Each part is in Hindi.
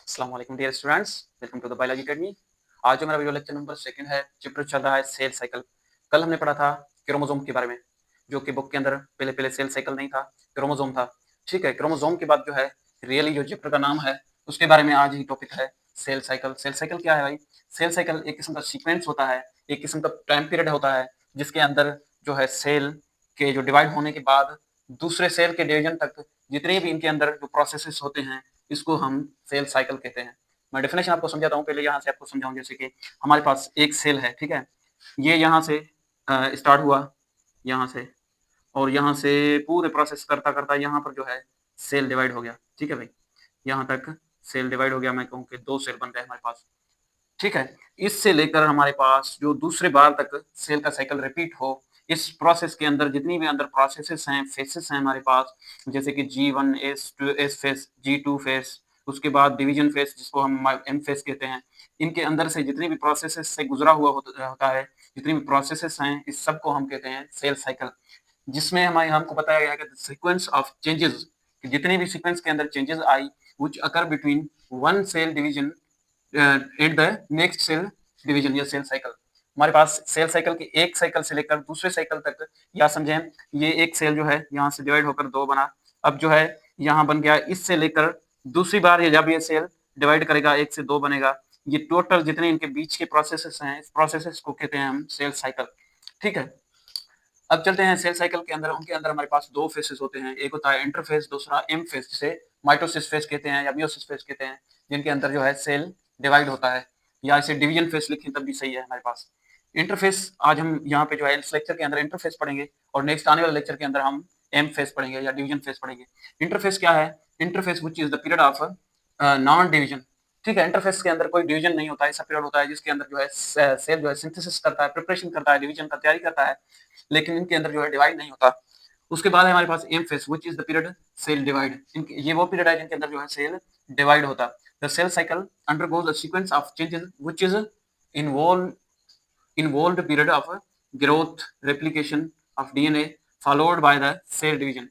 अस्सलाम वालेकुम dear students, welcome to the biology academy. आज जो मेरा वीडियो लेक्चर नंबर सेकंड है, चैप्टर चल रहा है सेल साइकिल। कल हमने पढ़ा था क्रोमोसोम के बारे में, जो कि बुक के अंदर पहले पहले सेल साइकिल नहीं था, क्रोमोसोम था। ठीक है, क्रोमोसोम के बाद जो है रियली जो चैप्टर का नाम है उसके बारे में आज ही टॉपिक है सेल साइकिल। सेल साइकिल क्या है भाई? सेल साइकिल एक किस्म का सीक्वेंस होता है, एक किस्म का टाइम पीरियड होता है जिसके अंदर जो है सेल के जो डिवाइड होने के बाद दूसरे सेल के डिवीजन तक जितने भी इनके अंदर जो प्रोसेसेस होते हैं इसको हम सेल साइकिल कहते हैं। मैं डेफिनेशन आपको समझाता हूँ, पहले यहाँ से आपको समझाऊँ। जैसे कि हमारे पास एक सेल है, ठीक है, ये यहाँ से स्टार्ट हुआ, यहाँ से, और यहाँ से पूरे प्रोसेस करता करता यहाँ पर जो है सेल डिवाइड हो गया। ठीक है भाई, यहाँ तक सेल डिवाइड हो गया। मैं कहूँ कि दो सेल बन गए हमारे पास। ठीक है, इससे लेकर हमारे पास जो दूसरे बार तक सेल का साइकिल रिपीट हो, इस प्रोसेस के अंदर जितनी भी अंदर प्रोसेसेस हैं, फेसेस हैं हमारे पास, जैसे कि G1 S face, G2 face, उसके बाद डिवीजन फेस जिसको हम एम फेस कहते हैं। इनके अंदर से जितनी भी प्रोसेसेस से गुजरा हुआ होता है, जितनी भी प्रोसेसेस हैं, इस सब को हम कहते हैं सेल साइकिल। जिसमें हमारे हमको बताया गया है कि सीक्वेंस ऑफ चेंजेस, जितने भी सीक्वेंस के अंदर changes I which occur between one cell division at the next cell division या सेल साइकिल। हमारे पास सेल साइकिल के एक साइकिल से लेकर दूसरे साइकिल तक, या समझें ये एक सेल जो है यहाँ से डिवाइड होकर दो बना, अब जो है यहाँ बन गया, इससे लेकर दूसरी बार ये जब ये सेल डिवाइड करेगा एक से दो बनेगा। ये टोटल जितने इनके बीच के प्रोसेसेस हैं, इस प्रोसेसेस को कहते हैं हम सेल साइकिल। ठीक है, अब चलते हैं सेल साइकिल के अंदर। उनके अंदर हमारे पास दो फेसेस होते हैं, एक होता है इंटरफेस, दूसरा एम फेस, जिसे माइटोसिस फेस कहते हैं या मियोसिस फेस कहते हैं, जिनके अंदर जो है सेल डिवाइड होता है, या इसे डिवीजन फेस लिखें तब भी सही है हमारे पास। इंटरफेस आज हम यहाँ पे जो है इस लेक्चर के अंदर इंटरफेस पढ़ेंगे, और नेक्स्ट आने वाले लेक्चर के अंदर हम एम फेस पढ़ेंगे या डिवीजन फेस पढ़ेंगे। इंटरफेस क्या है? Interface which is the period of non division. ठीक है, इंटरफेस के अंदर कोई डिवीजन नहीं होता है, ऐसा पीरियड होता है जिसके अंदर जो है सेल जो है सिंथेसिस करता है, प्रिपरेशन करता है, डिवीजन का तैयारी करता है, लेकिन इनके अंदर जो है डिवाइड नहीं होता। उसके बाद है हमारे पास M phase which is the period cell divide. ये वो पीरियड है जिनके अंदर जो है सेल डिवाइड होता। The cell cycle undergoes a sequence of changes which is involve involved period of growth, replication of DNA followed by the cell division।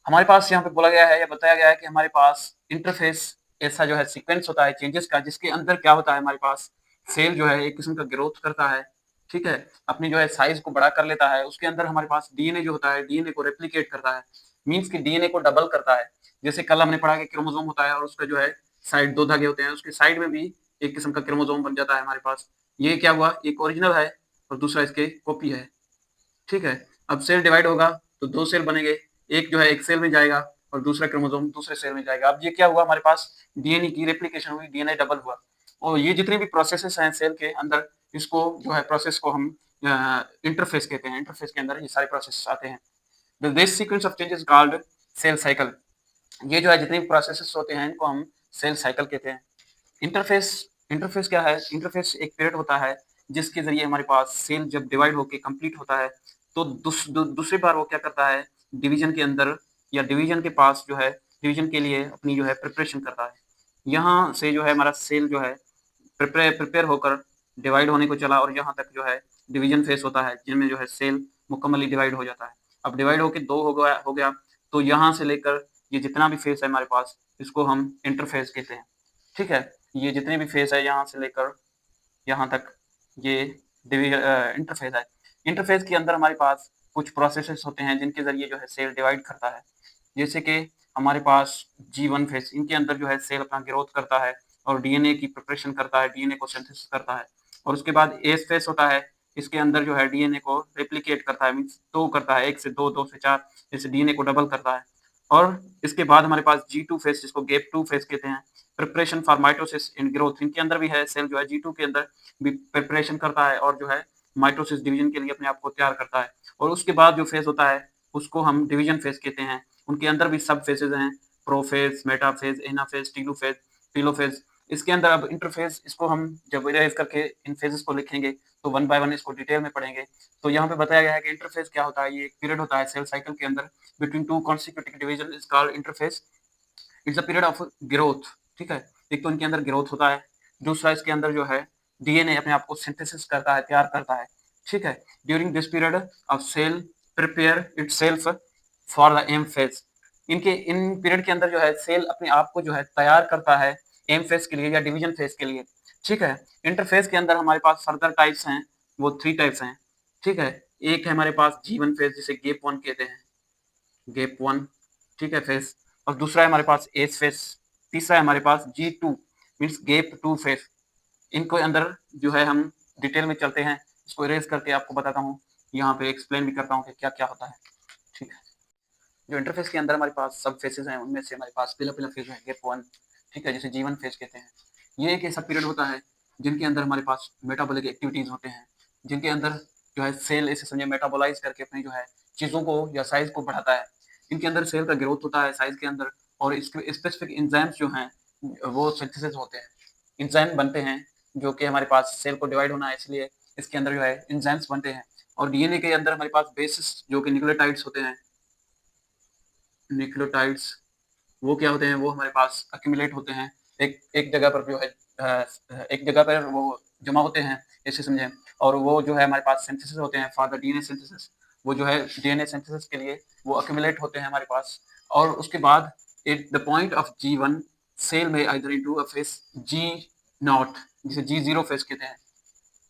हमारे पास यहाँ पे बोला गया है या बताया गया है कि हमारे पास इंटरफेस ऐसा जो है सीक्वेंस होता है चेंजेस का, जिसके अंदर क्या होता है, हमारे पास सेल जो है एक किस्म का ग्रोथ करता है। ठीक है, अपनी जो है साइज को बड़ा कर लेता है। उसके अंदर हमारे पास डीएनए जो होता है, डीएनए को रेप्लिकेट करता है, मीन्स कि डीएनए को डबल करता है। जैसे कल हमने पढ़ा कि क्रोमोसोम होता है और उसका जो है साइड दो धागे होते हैं, उसके साइड में भी एक किस्म का क्रोमोसोम बन जाता है हमारे पास। ये क्या हुआ, एक ओरिजिनल है और दूसरा इसके कॉपी है। ठीक है, अब सेल डिवाइड होगा तो दो सेल बनेंगे, एक जो है एक सेल में जाएगा और दूसरा क्रोमोसोम दूसरे सेल में जाएगा। अब ये क्या हुआ, हमारे पास डीएनए की रेप्लिकेशन हुई, डीएनए डबल हुआ। और ये जितने भी प्रोसेसेस हैं सेल के अंदर, इसको जो है प्रोसेस को हम इंटरफेस कहते हैं। इंटरफेस के अंदर ये सारे प्रोसेस आते हैं। This sequence of changes called cell cycle. ये जो है जितने भी प्रोसेसेस होते हैं इनको हम सेल साइकिल कहते हैं। इंटरफेस, इंटरफेस क्या है? इंटरफेस एक पीरियड होता है जिसके जरिए हमारे पास सेल जब डिवाइड होकर कंप्लीट होता है तो दूसरी बार वो क्या करता है, डिवीजन के अंदर या डिवीजन के पास जो है डिवीजन के लिए अपनी जो है प्रिपरेशन करता है। यहाँ से जो है हमारा सेल जो है प्रिपेयर प्रिपेयर होकर डिवाइड होने को चला, और यहाँ तक जो है डिवीजन फेस होता है जिनमें जो है सेल मुकम्मली डिवाइड हो जाता है। अब डिवाइड होकर दो हो गया तो यहाँ से लेकर ये जितना भी फेस है हमारे पास, इसको हम इंटरफेस कहते हैं। ठीक है, ये जितने भी फेस है यहाँ से लेकर यहाँ तक ये इंटरफेस है। इंटरफेस के अंदर हमारे पास कुछ प्रोसेसेस होते हैं जिनके जरिए जो है सेल डिवाइड करता है। जैसे कि हमारे पास G1 फेस, इनके अंदर जो है सेल अपना ग्रोथ करता है और डीएनए की प्रिपरेशन करता है, डीएनए को सिंथेसिस करता है। और उसके बाद एस फेस होता है, इसके अंदर जो है डीएनए को रेप्लिकेट करता है, मीन्स दो करता है, एक से दो, दो से चार, जैसे डीएनए को डबल करता है। और इसके बाद हमारे पास G2 फेस, जिसको गैप 2 फेस कहते हैं, preparation for mitosis and growth. इनके अंदर भी है सेल जो है G2 के अंदर भी प्रिपरेशन करता है और जो है माइटोसिस डिवीजन के लिए अपने आप को तैयार करता है। और उसके बाद जो फेज होता है उसको हम डिवीजन फेज कहते हैं। उनके अंदर भी सब फेजेज हैं, prophase, metaphase, anaphase, telophase, telophase. इसके अंदर अब इंटरफेज, इसको हम जब इरेज करके इन फेजेस को लिखेंगे तो वन बाय वन इसको डिटेल में पढ़ेंगे। तो यहाँ पे बताया गया है कि इंटरफेज क्या होता है। ये एक पीरियड होता है सेल साइकिल के अंदर between two consecutive division is called interphase. It's a period of growth. ठीक है, एक तो इनके अंदर ग्रोथ होता है, दूसरा इसके अंदर जो है डीएनए अपने आप को सिंथेसिस करता है, तैयार करता है। ठीक है, during this period of cell prepare itself for the M phase. इनके इन पीरियड के अंदर जो है सेल अपने आप को जो है तैयार करता है एम फेज के लिए या डिवीजन फेज के लिए। ठीक है, इंटरफेज के अंदर हमारे पास फर्दर टाइप्स हैं, वो 3 टाइप्स हैं। ठीक है, एक है हमारे पास G1 फेज जिसे गैप 1 कहते हैं, गैप 1। ठीक है फेज, और दूसरा है हमारे पास एज फेज, तीसरा है हमारे पास G2 मीन्स गैप 2 फेज। इनको अंदर जो है हम डिटेल में चलते हैं, इसको इरेज करके आपको बताता हूँ, यहाँ पे एक्सप्लेन भी करता हूँ कि क्या क्या होता है। ठीक है, जो इंटरफेस के अंदर हमारे पास सब फेसेस हैं, उनमें से हमारे पास पहला फेज है गैप 1। ठीक है, जिसे G1 फेज कहते हैं। ये एक ऐसा पीरियड होता है जिनके अंदर हमारे पास मेटाबॉलिक एक्टिविटीज होते हैं, जिनके अंदर जो है सेल ऐसे समझे मेटाबोलाइज करके अपनी जो है चीज़ों को या साइज को बढ़ाता है। इनके अंदर सेल का ग्रोथ होता है साइज के अंदर, और इसके स्पेसिफिक एंजाइम्स जो हैं वो सिंथेसिस होते हैं, एंजाइम बनते हैं, जो कि हमारे पास सेल को डिवाइड होना है इसलिए इसके अंदर जो है एंजाइम्स बनते हैं। और डीएनए के अंदर हमारे पास बेसिस जो कि न्यूक्लियोटाइड्स होते हैं, न्यूक्लियोटाइड्स वो क्या होते हैं, वो हमारे पास अक्यूमुलेट होते हैं एक एक जगह पर जो है एक जगह पर वो जमा होते हैं ऐसे समझें। और वो जो है हमारे पास सिंथेसिस होते हैं फॉर द डीएनए सिंथेसिस, वो जो है डीएनए सिंथेसिस के लिए वो अक्यूमुलेट होते हैं हमारे पास। और उसके बाद at the point of G1 cell में either into a phase G0 जिसे G0 फेज कहते हैं।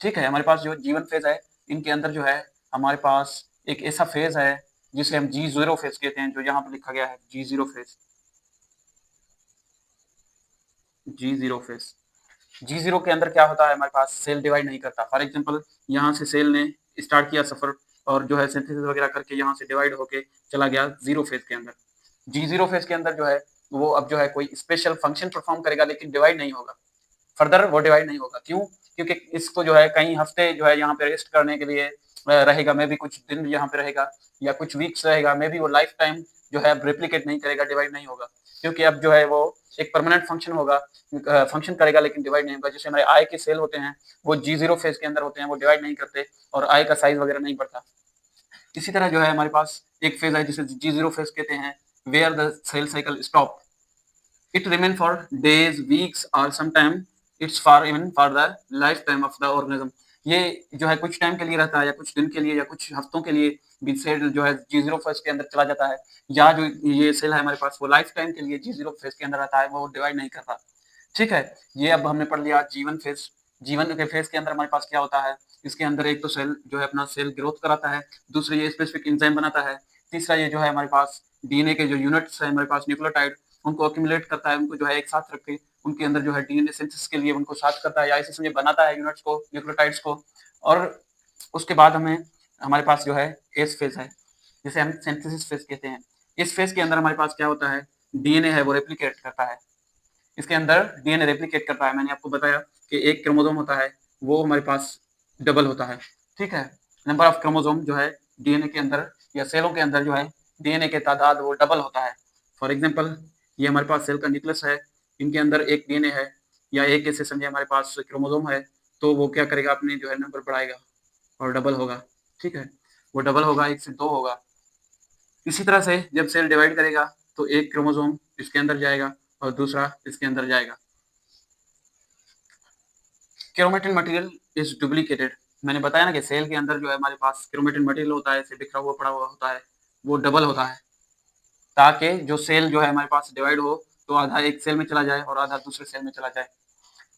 ठीक है, हमारे पास जो G1 फेज है, इनके अंदर जो है हमारे पास एक ऐसा फेज है जिसे हम G0 फेज कहते हैं, जो यहाँ पर लिखा गया है G0 phase, G0 phase. G0 के अंदर क्या होता है, हमारे पास सेल डिवाइड नहीं करता। फॉर एग्जांपल यहाँ से सेल ने स्टार्ट किया सफर और जो है सिंथेसिस वगैरह करके यहाँ से डिवाइड होके चला गया जीरो फेज के अंदर। G0 फेज के अंदर जो है वो अब जो है कोई स्पेशल फंक्शन परफॉर्म करेगा, लेकिन डिवाइड नहीं होगा। फर्दर वो डिवाइड नहीं होगा, क्यों? क्योंकि इसको जो है कई हफ्ते जो है यहाँ पे रेस्ट करने के लिए रहेगा, मे बी कुछ दिन यहाँ पे रहेगा या कुछ वीक्स रहेगा, मे बी वो लाइफ टाइम जो है रेप्लिकेट नहीं करेगा, डिवाइड नहीं होगा, क्योंकि अब जो है वो एक परमानेंट फंक्शन होगा, फंक्शन करेगा लेकिन डिवाइड नहीं होगा। जैसे हमारे आई के सेल होते हैं वो G0 फेज के अंदर होते हैं, वो डिवाइड नहीं करते और आई का साइज वगैरह नहीं बढ़ता। इसी तरह जो है हमारे पास एक फेज है जिसे G0 फेज कहते हैं, where the cell cycle stop, it remain for days, weeks or sometime it's for even for the lifetime of the organism। ये जो है कुछ टाइम के लिए रहता है, या कुछ दिन के लिए या कुछ हफ्तों के लिए भी सेल जो है G0 फेज के अंदर चला जाता है, या जो ये सेल है हमारे पास वो लाइफ टाइम के लिए G0 फेज के अंदर रहता है, वो डिवाइड नहीं करता। ठीक है, ये अब हमने पढ़ लिया G1 फेज। G1 के फेज के अंदर हमारे पास क्या होता है, इसके अंदर एक तो सेल जो है अपना सेल ग्रोथ कराता है, दूसरा ये स्पेसिफिक एंजाइम बनाता है, तीसरा ये जो है हमारे पास डीएनए के जो यूनिट्स है हमारे पास न्यूक्लियोटाइड, उनको अक्यूमुलेट करता है, उनको जो है एक साथ रख के उनके अंदर जो है डीएनए सिंथेसिस के लिए उनको साथ करता है, या ऐसे समझे बनाता है यूनिट्स को, न्यूक्लियोटाइड्स को। और उसके बाद हमें हमारे पास जो है एस फेज है, जिसे हम सिंथेसिस फेज कहते हैं। इस फेज के अंदर हमारे पास क्या होता है, डीएनए है वो रेप्लिकेट करता है, इसके अंदर डीएनए रेप्लिकेट करता है। मैंने आपको बताया कि एक क्रोमोसोम होता है वो हमारे पास डबल होता है। ठीक है, नंबर ऑफ क्रोमोसोम जो है डीएनए के अंदर या सेलों के अंदर जो है डीएनए के तादाद वो डबल होता है। फॉर एग्जांपल ये हमारे पास सेल का न्यूक्लियस है, इनके अंदर एक डीएनए है या एक ऐसे समझे हमारे पास क्रोमोसोम है, तो वो क्या करेगा, अपने जो है नंबर बढ़ाएगा और डबल होगा। ठीक है, वो डबल होगा, एक से दो होगा। इसी तरह से जब सेल डिवाइड करेगा तो एक क्रोमोसोम इसके अंदर जाएगा और दूसरा इसके अंदर जाएगा। Chromatin material is duplicated. मैंने बताया ना कि सेल के अंदर जो है हमारे पास क्रोमेटिन मटेरियल होता है, इसे बिखरा हुआ पड़ा हुआ होता है, वो डबल होता है, ताकि जो सेल जो है हमारे पास डिवाइड हो तो आधा एक सेल में चला जाए और आधा दूसरे सेल में चला जाए।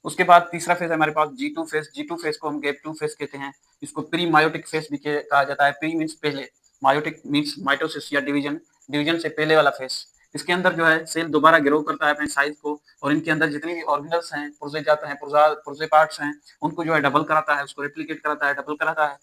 उसके बाद तीसरा फेज है हमारे पास G2 फेज। G2 फेज को हम गैप 2 फेज कहते हैं। इसको प्री मायोटिक फेज भी कहा जाता है। प्री मीन्स पहले, मायोटिक मीन्स माइटोसिस या डिवीजन, डिवीजन से पहले वाला फेज। इसके अंदर जो है सेल दोबारा ग्रो करता है अपने साइज को, और इनके अंदर जितने भी ऑर्गेनल्स हैं, पुर्जे जाते हैं, पुर्जे पार्ट्स हैं, उनको जो है डबल कराता है, उसको रेप्लिकेट कराता है, डबल कराता है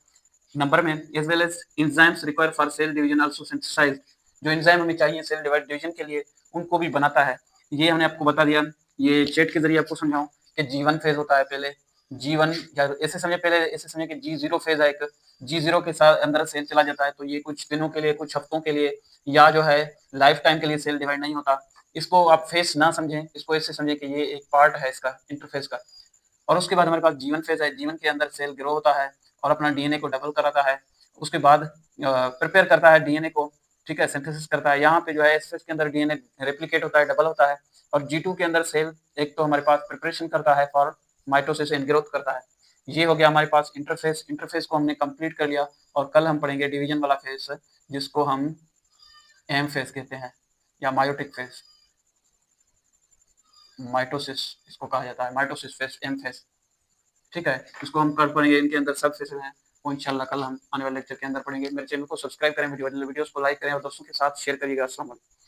नंबर में। As well as enzymes require for cell division also synthesised. जो एंजाइम हमें चाहिए सेल डिवाइड डिवीजन के लिए, उनको भी बनाता है। ये हमने आपको बता दिया, ये चैट के जरिए आपको समझाऊं कि G1 फेज होता है पहले, G1 या ऐसे समझे, पहले ऐसे समझे कि G0 फेज है एक, G0 के साथ अंदर सेल चला जाता है, तो ये कुछ दिनों के लिए, कुछ हफ्तों के लिए या जो है लाइफ टाइम के लिए सेल डिवाइड नहीं होता। इसको आप फेज ना समझें, इसको ऐसे समझें कि ये एक पार्ट है इसका, इंटरफेस का। और उसके बाद हमारे पास G1 फेज है। G1 के अंदर सेल ग्रो होता है और अपना डीएनए को डबल कराता है। उसके बाद प्रिपेयर करता है डीएनए को, ठीक है, सिंथेसिस करता है। यहाँ पे जो है एस फेज के अंदर डीएनए रेप्लिकेट होता है, डबल होता है। और G2 के अंदर सेल एक तो हमारे पास प्रिपरेशन करता है फॉर माइटोसिस एंड ग्रोथ करता है। ये हो गया हमारे पास इंटरफेस। इंटरफेस को हमने कंप्लीट कर लिया, और कल हम पढ़ेंगे डिवीजन वाला फेज, जिसको हम एम फेज कहते हैं या मायोटिक फेज। माइटोसिस इसको कहा जाता है, माइटोसिस फेस, एम फेस। ठीक है, इसको हम कल पढ़ेंगे, इनके अंदर सब फेसेस हैं, वो इंशाल्लाह कल हम आने वाले लेक्चर के अंदर पढ़ेंगे। मेरे चैनल को सब्सक्राइब करें, वीडियोस को लाइक करें और दोस्तों के साथ शेयर करिएगा। अस्सलाम वालेकुम।